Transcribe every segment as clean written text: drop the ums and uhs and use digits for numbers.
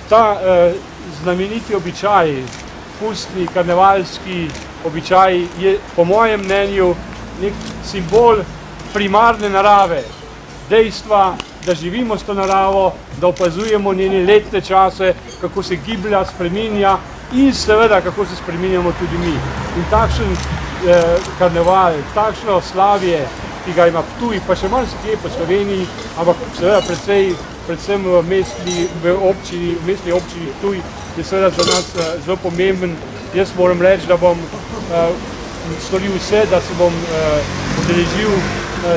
Ta znameniti običaj, pustni, karnevalski običaj je po mojem mnenju nek simbol primarne narave, dejstva, da živimo s to naravo, da opazujemo njene letne čase, kako se giblja, spreminja in seveda, kako se spreminjamo tudi mi. In takšen karneval, takšno slavje, ki ga ima Ptuj, pa še marsikje po Sloveniji, ampak seveda predvsem v mestni občini Ptuj, je seveda za nas zelo pomemben. Jaz moram reči, da bom storil vse, da se bom udeležil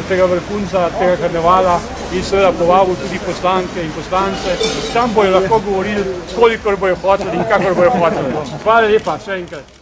tega vrhunca, tega karnevala in seveda povabil tudi poslanke in poslance. Tam bojo lahko govorili, kolikor bojo hoteli in kakor bojo hoteli. Hvala lepa, še enkrat.